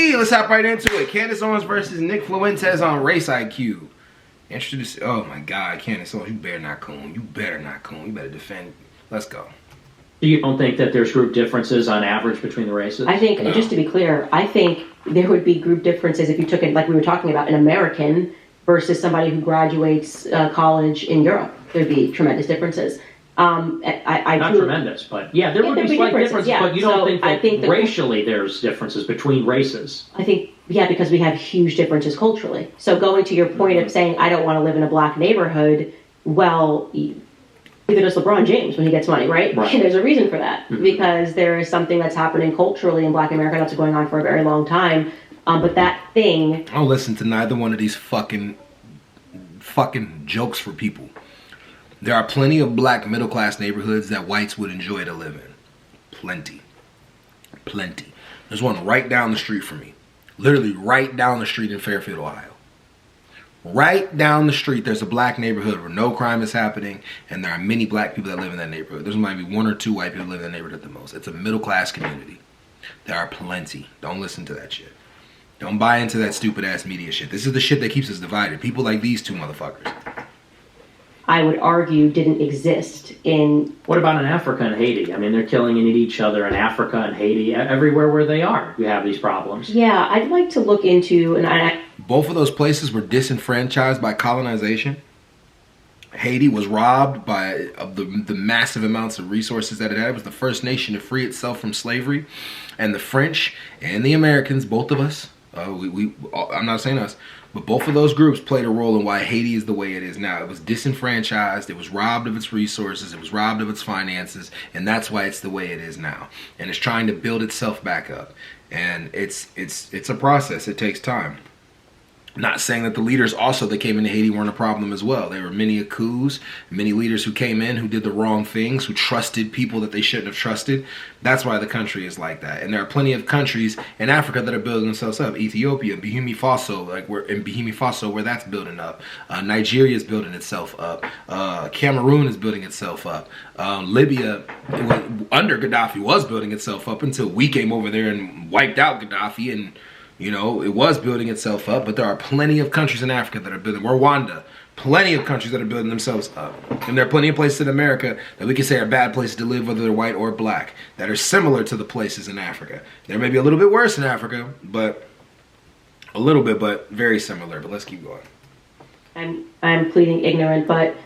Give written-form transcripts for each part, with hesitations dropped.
Alrighty, let's hop right into it. Candace Owens versus Nick Fuentes on Race IQ. Interested to see. Oh my God, Candace Owens, you better not coon. You better not coon. You better defend. Let's go. You don't think that there's group differences on average between the races? I think, no. Just to be clear, I think there would be group differences if you took it, like we were talking about, an American versus somebody who graduates college in Europe. There'd be tremendous differences. Not tremendous, but yeah, there would be slight differences, but you don't think that racially there's differences between races? I think, yeah, because we have huge differences culturally. So going to your point of saying, I don't want to live in a black neighborhood, well, either does LeBron James when he gets money, right? There's a reason for that, because there is something that's happening culturally in black America that's going on for a very long time. But that thing... I don't listen to neither one of these fucking jokes for people. There are plenty of black middle-class neighborhoods that whites would enjoy to live in. Plenty. Plenty. There's one right down the street from me. Literally right down the street in Fairfield, Ohio. Right down the street, there's a black neighborhood where no crime is happening, and there are many black people that live in that neighborhood. There's maybe 1 or 2 white people that live in that neighborhood at the most. It's a middle-class community. There are plenty. Don't listen to that shit. Don't buy into that stupid-ass media shit. This is the shit that keeps us divided. People like these two motherfuckers. I would argue didn't exist in... What about in Africa and Haiti? I mean, they're killing each other in Africa and Haiti. Everywhere where they are, you have these problems. Yeah, I'd like to look into... Both of those places were disenfranchised by colonization. Haiti was robbed of the massive amounts of resources that it had. It was the first nation to free itself from slavery. And the French and the Americans, both of us, I'm not saying us, but both of those groups played a role in why Haiti is the way it is now. It was disenfranchised, it was robbed of its resources, it was robbed of its finances, and that's why it's the way it is now. And it's trying to build itself back up. And it's a process. It takes time. Not saying that the leaders also that came into Haiti weren't a problem as well. There were many coups, many leaders who came in who did the wrong things, who trusted people that they shouldn't have trusted. That's why the country is like that. And there are plenty of countries in Africa that are building themselves up. Ethiopia, Burkina Faso, where that's building up. Nigeria is building itself up. Cameroon is building itself up. Libya, under Gaddafi, was building itself up until we came over there and wiped out Gaddafi, and you know, it was building itself up, but there are plenty of countries in Africa that are building. Rwanda, plenty of countries that are building themselves up. And there are plenty of places in America that we can say are bad places to live, whether they're white or black, that are similar to the places in Africa. There may be a little bit worse in Africa, but a little bit, but very similar. But let's keep going. I'm pleading ignorant, but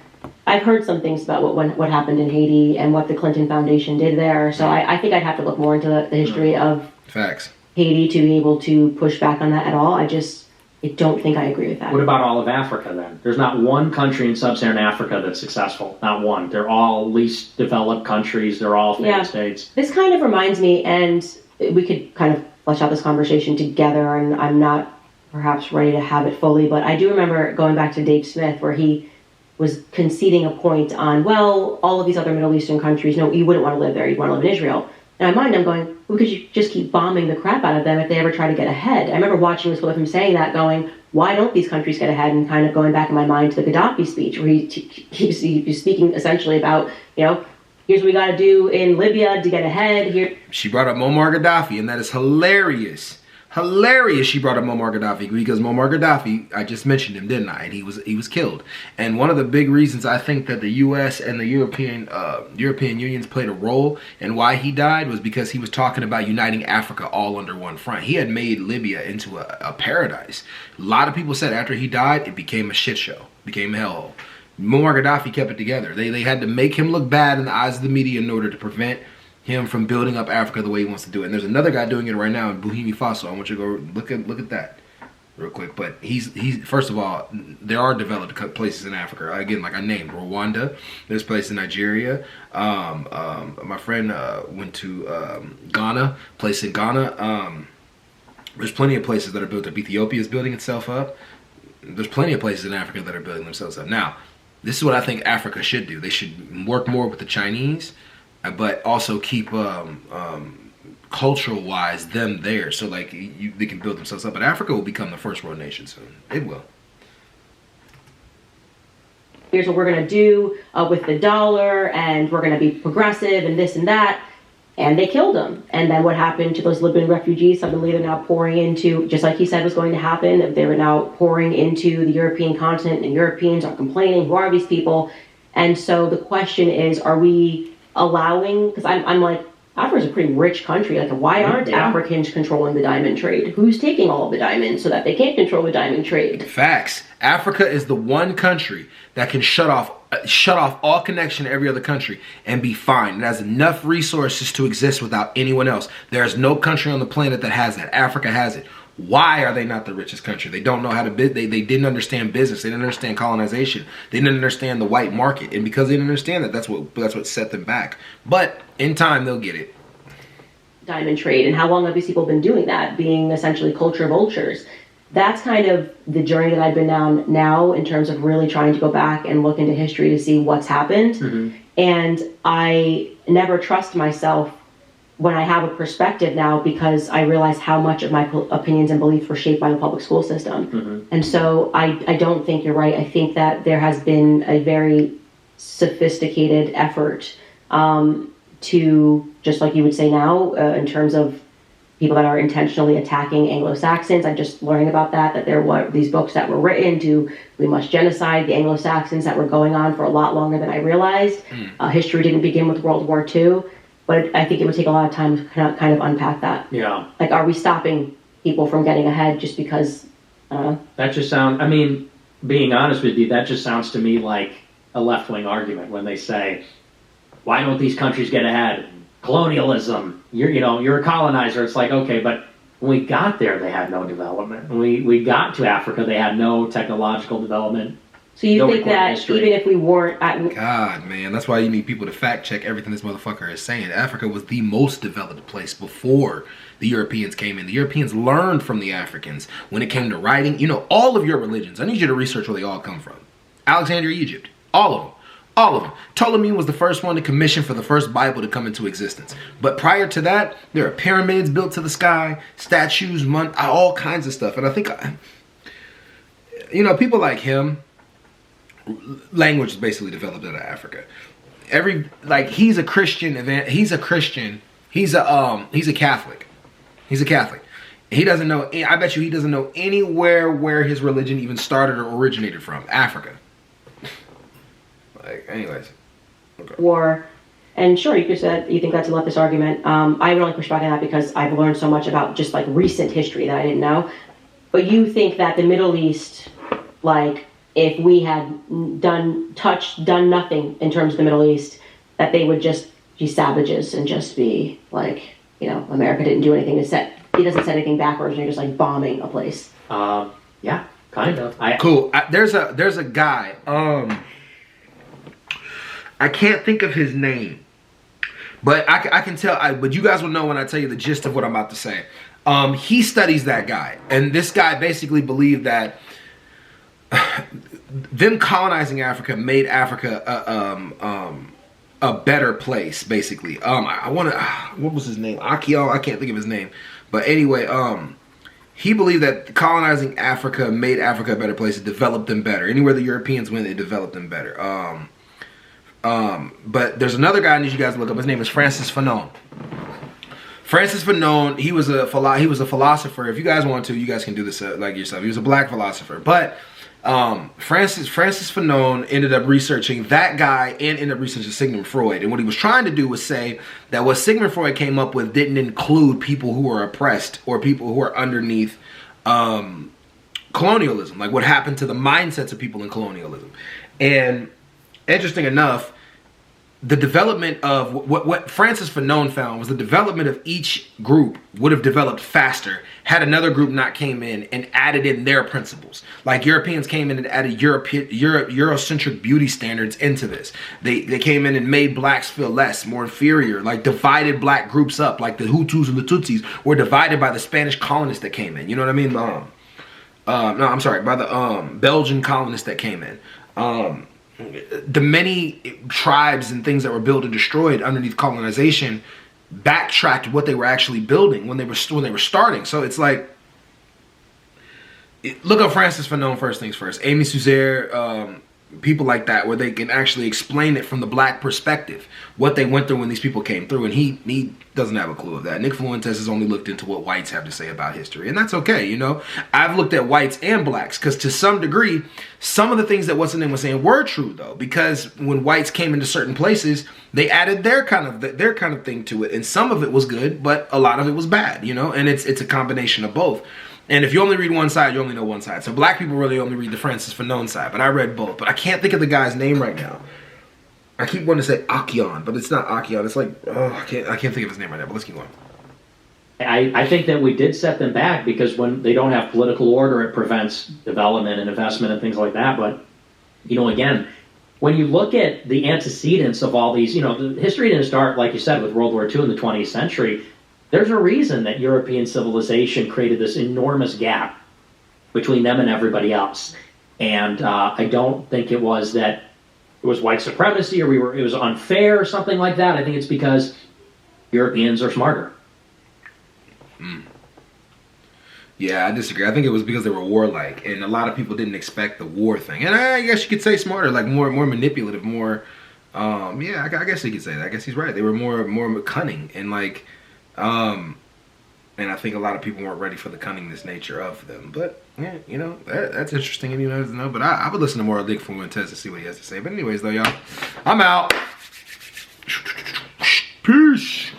I've heard some things about what happened in Haiti and what the Clinton Foundation did there. So I think I'd have to look more into the history of facts. Haiti to be able to push back on that at all. I don't think I agree with that. What about all of Africa then? There's not one country in sub-Saharan Africa that's successful. Not one. They're all least developed countries. They're all failed states. This kind of reminds me, and we could kind of flesh out this conversation together, and I'm not perhaps ready to have it fully, but I do remember going back to Dave Smith where he was conceding a point on, well, all of these other Middle Eastern countries, no, you wouldn't want to live there. You'd want to live in Israel. In my mind, I'm going, well, could you just keep bombing the crap out of them if they ever try to get ahead? I remember watching this clip of him saying that, going, why don't these countries get ahead? And kind of going back in my mind to the Gaddafi speech, where he was speaking essentially about, you know, here's what we got to do in Libya to get ahead. Here, she brought up Muammar Gaddafi, and that is hilarious. Hilarious she brought up Muammar Gaddafi, because Muammar Gaddafi, I just mentioned him, didn't I? And he was killed. And one of the big reasons I think that the U.S. and the European unions played a role in why he died was because he was talking about uniting Africa all under one front. He had made Libya into a paradise. A lot of people said after he died, it became a shit show, became a hellhole. Muammar Gaddafi kept it together. They had to make him look bad in the eyes of the media in order to prevent him from building up Africa the way he wants to do it. And there's another guy doing it right now in Burkina Faso. I want you to go look at that real quick. But he's first of all, there are developed places in Africa. Again, like I named Rwanda. There's places in Nigeria. My friend went to Ghana. Place in Ghana. There's plenty of places that are built up. Ethiopia is building itself up. There's plenty of places in Africa that are building themselves up. Now, this is what I think Africa should do. They should work more with the Chinese, but also keep cultural wise them there, so like they can build themselves up. But Africa will become the first world nation soon. It will. Here's what we're going to do with the dollar, and we're going to be progressive and this and that. and they killed them. And then what happened to those Libyan refugees? Suddenly they're now pouring into, just like he said was going to happen, they were now pouring into the European continent, and Europeans are complaining, who are these people? And so the question is, are we allowing, because I'm like, Africa's a pretty rich country. Like, why aren't Africans controlling the diamond trade? Who's taking all of the diamonds so that they can't control the diamond trade? Facts. Africa is the one country that can shut off all connection to every other country and be fine. It has enough resources to exist without anyone else. There's no country on the planet that has that. Africa has it. Why are they not the richest country? They don't know how to they didn't understand business. They didn't understand colonization. They didn't understand the white market. And because they didn't understand that, that's what set them back. But in time, they'll get it. Diamond trade. And how long have these people been doing that? Being essentially culture vultures. That's kind of the journey that I've been on now in terms of really trying to go back and look into history to see what's happened. Mm-hmm. And I never trust myself when I have a perspective now, because I realize how much of my opinions and beliefs were shaped by the public school system. Mm-hmm. And so I don't think you're right. I think that there has been a very sophisticated effort to, just like you would say now, in terms of people that are intentionally attacking Anglo-Saxons. I'm just learning about that there were these books that were written we must genocide the Anglo-Saxons that were going on for a lot longer than I realized. History didn't begin with World War II. But I think it would take a lot of time to kind of unpack that. Yeah. Like, are we stopping people from getting ahead just because? That just sounds, I mean, being honest with you, that just sounds to me like a left-wing argument when they say, why don't these countries get ahead? Colonialism, you're a colonizer. It's like, okay, but when we got there, they had no development. When we got to Africa, they had no technological development. So you think that history, even if we weren't God, man, that's why you need people to fact check everything this motherfucker is saying. Africa was the most developed place before the Europeans came in. The Europeans learned from the Africans when it came to writing. All of your religions. I need you to research where they all come from. Alexandria, Egypt. All of them. All of them. Ptolemy was the first one to commission for the first Bible to come into existence. But prior to that, there are pyramids built to the sky, statues, all kinds of stuff. And I think, people like him, language is basically developed out of Africa. He's a Christian. He's a Christian. He's a Catholic. He's a Catholic. He doesn't know. I bet you he doesn't know anywhere where his religion even started or originated from. Africa. Anyways. Okay. War, and sure, you could say you think that's a leftist argument. I would only push back on that because I've learned so much about just like recent history that I didn't know. But you think that the Middle East, like, if we had done nothing in terms of the Middle East, that they would just be savages and just be like, America didn't do anything he doesn't set anything backwards, and you're just like bombing a place. Yeah, kind of. Cool. There's a guy. I can't think of his name, but I can tell. But you guys will know when I tell you the gist of what I'm about to say. He studies that guy, and this guy basically believed that them colonizing Africa made Africa a better place, basically. What was his name? Akio? I can't think of his name. But anyway, he believed that colonizing Africa made Africa a better place. It developed them better. Anywhere the Europeans went, it developed them better. But there's another guy I need you guys to look up. His name is Francis Fanon. Francis Fanon, he was a philosopher. If you guys want to, you guys can do this like yourself. He was a black philosopher. But Francis Fanon ended up researching that guy and ended up researching Sigmund Freud. And what he was trying to do was say that what Sigmund Freud came up with didn't include people who were oppressed or people who are underneath colonialism, like what happened to the mindsets of people in colonialism. And interesting enough, the development of what Francis Fanon found was the development of each group would have developed faster had another group not came in and added in their principles. Like Europeans came in and added Eurocentric beauty standards into this. They came in and made blacks feel less, more inferior, like divided black groups up, like the Hutus and the Tutsis were divided by the Spanish colonists that came in. You know what I mean? No, I'm sorry, by the Belgian colonists that came in. The many tribes and things that were built and destroyed underneath colonization backtracked what they were actually building when they were starting. So it's like, look up Francis Fanon first things first. Amy Suzère, people like that, where they can actually explain it from the black perspective, what they went through when these people came through. And he doesn't have a clue of that. Nick Fuentes has only looked into what whites have to say about history, and that's okay. You know, I've looked at whites and blacks, because to some degree, some of the things that what's name was saying were true, though, because when whites came into certain places, they added their kind of thing to it, and some of it was good, but a lot of it was bad. You know, and it's a combination of both. And if you only read one side, you only know one side. So black people really only read the Francis Fanon side, but I read both. But I can't think of the guy's name right now. I keep wanting to say Akion, but it's not Akion. It's like, I can't think of his name right now, but let's keep going. I think that we did set them back because when they don't have political order, it prevents development and investment and things like that. But, you know, again, when you look at the antecedents of all these, you know, the history didn't start, like you said, with World War II in the 20th century. There's a reason that European civilization created this enormous gap between them and everybody else. And I don't think it was that it was white supremacy or it was unfair or something like that. I think it's because Europeans are smarter. Yeah, I disagree. I think it was because they were warlike, and a lot of people didn't expect the war thing. And I guess you could say smarter, like more manipulative, more. Yeah, I guess you could say that. I guess he's right. They were more cunning and like. And I think a lot of people weren't ready for the cunningness nature of them. But, yeah, you know, that's interesting. And you know, but I would listen to more of Nick Fuentes to see what he has to say. But anyways, though, y'all, I'm out. Peace.